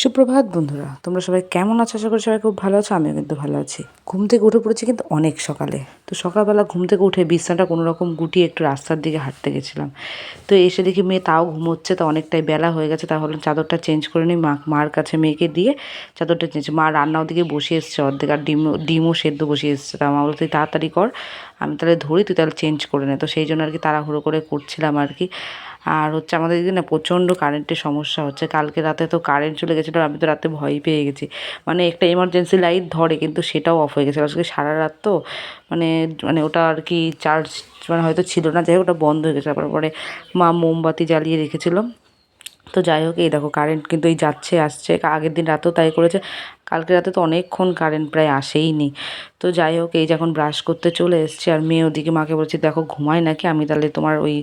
সুপ্রভাত বন্ধুরা, তোমরা সবাই কেমন আছো? আশা করি সবাই খুব ভালো আছো। আমিও কিন্তু ভালো আছি। ঘুম থেকে উঠে পড়েছি কিন্তু অনেক সকালে। তো সকালবেলা ঘুম থেকে উঠে বিছানাটা কোনো রকম গুটিয়ে একটু রাস্তার দিকে হাঁটতে গেছিলাম। তো এসে দেখি মেয়ে তাও ঘুমোচ্ছে, তো অনেকটাই বেলা হয়ে গেছে। তাহলে চাদরটা চেঞ্জ করে নিই, মার কাছে মেয়েকে দিয়ে চাদরটা চেঞ্জ। মা রান্না ওদিকে বসিয়ে এসছে অর্ধেক, আর ডিমও সেদ্ধ বসিয়ে এসছে। তা মা বলতে তুই তাড়াতাড়ি কর, আমি তাহলে ধরি, তুই তাহলে চেঞ্জ করে নে। তো সেই জন্য আর কি তাড়াহুড়ো করে করছিলাম আর কি। আর হচ্ছে আমাদের এদিকে না প্রচণ্ড কারেন্টের সমস্যা হচ্ছে। কালকে রাতে তো কারেন্ট চলে গেছিলো, আমি তো রাতে ভয়ই পেয়ে গেছি। মানে একটা এমার্জেন্সি লাইট ধরে, কিন্তু সেটাও অফ হয়ে গেছে আজকে সারা রাত। তো মানে মানে ওটা আর কি চার্জ মানে হয়তো ছিল না, যাই হোক ওটা বন্ধ হয়ে গেছে। তারপরে মা মোমবাতি জ্বালিয়ে রেখেছিল। তো যাই হোক, এই দেখো কারেন্ট কিন্তু এই যাচ্ছে আসছে, আগের দিন রাতেও তাই করেছে। কালকে রাতে তো অনেকক্ষণ কারেন্ট প্রায় আসেই নি। তো যাই হোক, এই যখন ব্রাশ করতে চলে এসছে, আর মেয়ে ওদিকে মাকে বলছি দেখো ঘুমায় নাকি, আমি তাহলে তোমার ওই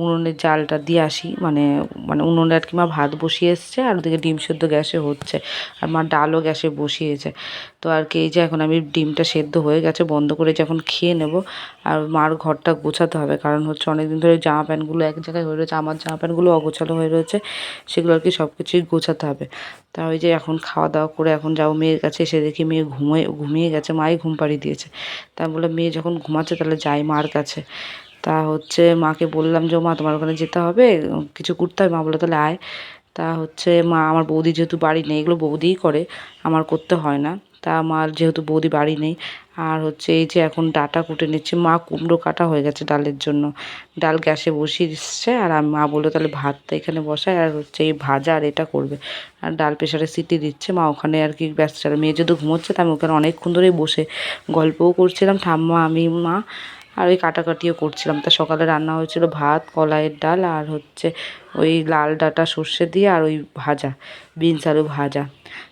উনুনের জালটা দিয়ে আসি। মানে মানে উনুনে আর কি মা ভাত বসিয়ে এসছে, আর ওদিকে ডিম সেদ্ধ গ্যাসে হচ্ছে, আর মা ডালও গ্যাসে বসিয়েছে। তো আর কি এই যে এখন আমি ডিমটা সেদ্ধ হয়ে গেছে বন্ধ করে যখন খেয়ে নেব। আর মার ঘরটা গোছাতে হবে, কারণ হচ্ছে অনেকদিন ধরে জামা প্যান্টগুলো এক জায়গায় হয়ে রয়েছে, আমার জামা প্যান্টগুলো অগোছালো হয়ে রয়েছে, সেগুলো আর কি সব কিছুই গোছাতে হবে। তা ওই যে এখন খাওয়া দাওয়া করে এখন যাবো মেয়ের কাছে, এসে দেখি মেয়ে ঘুমিয়ে গেছে, মাই ঘুম পাড়িয়ে দিয়েছে। তা বলে মেয়ে যখন ঘুমাচ্ছে তাহলে যাই মার কাছে। তা হচ্ছে মাকে বললাম যে মা তোমার ওখানে যেতে হবে, কিছু করতে হবে। মা বলে তাহলে আয়। তা হচ্ছে মা, আমার বৌদি যেহেতু বাড়ি নেই, এগুলো বৌদিই করে, আমার করতে হয় না। তা আমার যেহেতু বৌদি বাড়ি নেই, আর হচ্ছে এই যে এখন ডাঁটা কুটে নিচ্ছে। মা কুমড়ো কাটা হয়ে গেছে ডালের জন্য, ডাল গ্যাসে বসিয়ে দিচ্ছে। আর মা বললো তাহলে ভাতটা এখানে বসায়, আর হচ্ছে এই ভাজা আর এটা করবে। আর ডাল প্রেশারে সিটি দিচ্ছে মা, ওখানে আর কি ব্যস্ত ছিল। মেয়ে যেহেতু ঘুমোচ্ছে, তা আমি ওখানে অনেকক্ষণ ধরেই বসে গল্পও করছিলাম, ঠাম্মা আমি মা, আর ওই কাটাকাটিও করছিলাম। তা সকালে রান্না হয়েছিল ভাত, কলাইয়ের ডাল, আর হচ্ছে ওই লাল ডাঁটা সর্ষে দিয়ে, আর ওই ভাজা বিনস আলু ভাজা।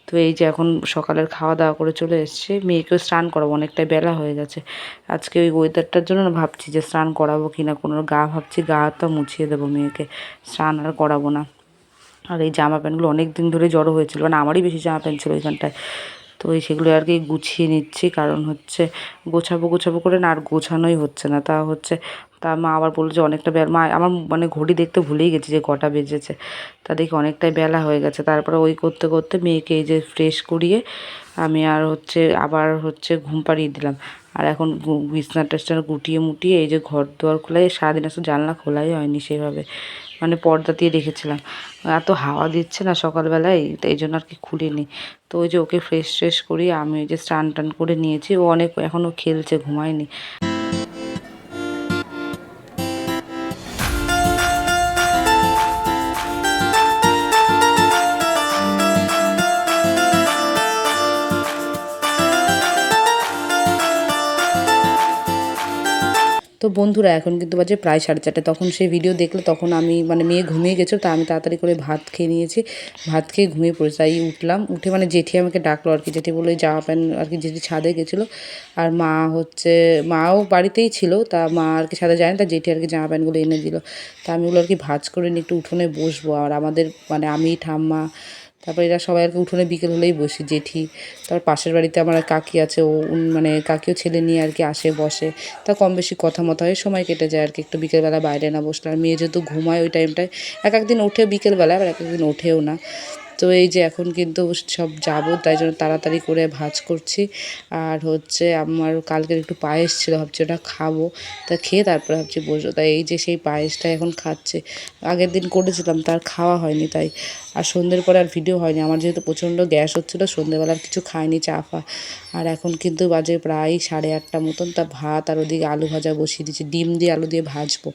তো এই যে এখন সকালের খাওয়া দাওয়া করে চলে এসেছি, মেয়েকেও স্নান করাবো, অনেকটাই বেলা হয়ে গেছে। আজকে ওই ওয়েদারটার জন্য না ভাবছি যে স্নান করাবো কি না, কোনো ভাবছি গা হাতটা মুছিয়ে দেবো মেয়েকে, স্নান আর করাবো না। আর এই জামা প্যান্টগুলো অনেক দিন ধরে জড়ো হয়েছিল, মানে আমারই বেশি জামা প্যান্ট ছিল ওইখানটায়। তো এই সেগুলো আর কি গুছিয়ে নিচ্ছি, কারণ হচ্ছে গোছাবো করে না, আর গোছানোই হচ্ছে না। তা হচ্ছে তা মা আবার বললো যে অনেকটা বেলা, মা আমার মানে ঘড়ি দেখতে ভুলেই গেছি যে কটা বেজেছে। তা দেখি অনেকটাই বেলা হয়ে গেছে। তারপরে ওই করতে করতে মেয়েকে এই যে ফ্রেশ করিয়ে আমি আর হচ্ছে আবার হচ্ছে ঘুম পাড়িয়ে দিলাম। আর এখন বিছনা টিছনা গুটিয়ে মুটিয়ে এই যে ঘর দুয়ার খোলাই, সারাদিন আসলে জানলা খোলাই হয়নি সেভাবে, মানে পর্দা দিয়ে রেখেছিলাম। এত হাওয়া দিচ্ছে না সকালবেলায়, তো এই জন্য আর কি খুলিনি। তো ওই যে ওকে ফ্রেশ করি, আমি ওই যে স্নান টান করে নিয়েছি, ও অনেক এখনও খেলছে, ঘুমায়নি। তো বন্ধুরা এখন কিন্তু বাজে প্রায় 4:30। তখন সেই ভিডিও দেখলে তখন আমি মানে মেয়ে ঘুমিয়ে গেছিলো, তা আমি তাড়াতাড়ি করে ভাত খেয়ে নিয়েছি, ভাত খেয়ে ঘুমিয়ে পড়েছি। তাই উঠলাম, উঠে মানে জেঠি আমাকে ডাকলো আর কি, জেঠি বললো এই জামা প্যান্ট আর কি, জেঠি ছাদে গেছিলো। আর মা হচ্ছে মাও বাড়িতেই ছিল, তা মা আর কি ছাদে যায়নি, তা জেঠি আর কি জামা প্যান্টগুলো এনে দিল। তা আমি ওগুলো আর কি ভাঁজ করে নিয়ে একটু উঠোনে বসবো। আর আমাদের মানে আমি ঠাম্মা, তারপর এরা সবাই আর কি উঠোনে বিকেল হলেই বসি, জেঠি। তারপর পাশের বাড়িতে আমার কাকি আছে, ও মানে কাকিও ছেলে নিয়ে আর কি আসে বসে। তা কম বেশি কথা মতো হয়, সময় কেটে যায় আর কি একটু বিকেলবেলা বাইরে না বসলে। আর মেয়ে যেহেতু ঘুমায় ওই টাইমটায়, এক একদিন ওঠে বিকেলবেলা, আবার এক একদিন ওঠেও না। তো এই যে এখন কিন্তু সব যাবো, তাই জন্য তাড়াতাড়ি করে ভাঁজ করছি। আর হচ্ছে আমার কালকের একটু পায়েস ছিল, ভাবছি ওটা খাবো। তা খেয়ে তারপরে ভাবছি বসবো। তাই এই যে সেই পায়েসটা এখন খাচ্ছে, আগের দিন করেছিলাম তার খাওয়া হয়নি তাই। আর সন্ধ্যের পরে আর ভিডিও হয়নি, আমার যেহেতু প্রচণ্ড গ্যাস হচ্ছিলো, সন্ধ্যেবেলা আর কিছু খাইনি, চা ফা। আর এখন কিন্তু বাজে প্রায় 8:30 মতন। তা ভাত আর ওদিকে আলু ভাজা বসিয়ে দিচ্ছি, ডিম দিয়ে আলু দিয়ে ভাজবো।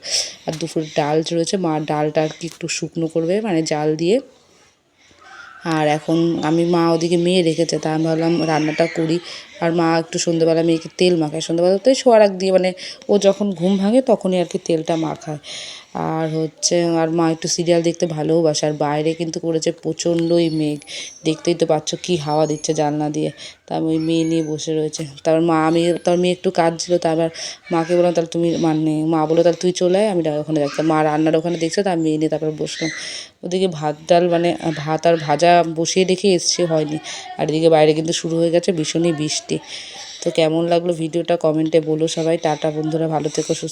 আর দুপুরে ডাল রয়েছে, মা ডালটা আর কি একটু শুকনো করবে, মানে জাল দিয়ে। আর এখন মা ওদিকে মেয়ে রেখেছে, তা আমি ভাবলাম রান্নাটা করি। আর মা একটু সন্ধ্যেবেলা মেয়েকে তেল মাখায়, সন্ধ্যেবেলাতেই শোয়ার আগ দিয়ে, মানে ও যখন ঘুম ভাঙে তখনই আর কি তেলটা মাখায়। আর হচ্ছে আর মা একটু সিরিয়াল দেখতে ভালোবাসে। আর বাইরে কিন্তু করেছে প্রচণ্ডই মেঘ, দেখতেই তো পাচ্ছ কী হাওয়া দিচ্ছে জানলা দিয়ে। তা আমি ওই মেয়ে নিয়ে বসে রয়েছে। তারপর মেয়ে একটু কাজ ছিল, তা আবার মাকে বললাম তাহলে তুমি, মানে মা বললো তাহলে তুই চলে আয়, আমি ওখানে যাচ্ছি। মা রান্নার ওখানে দেখছে, তা আমি মেয়ে নিয়ে তারপরে বসলাম। ওদিকে ভাত ডাল মানে ভাত আর ভাজা বসিয়ে রেখে এসছে, হয়নি। আর এদিকে বাইরে কিন্তু শুরু হয়ে গেছে ভীষণই বৃষ্টি। তো কেমন লাগলো ভিডিওটা কমেন্টে বলো সবাই। টাটা বন্ধুরা, ভালো থেকো, সুস্থ।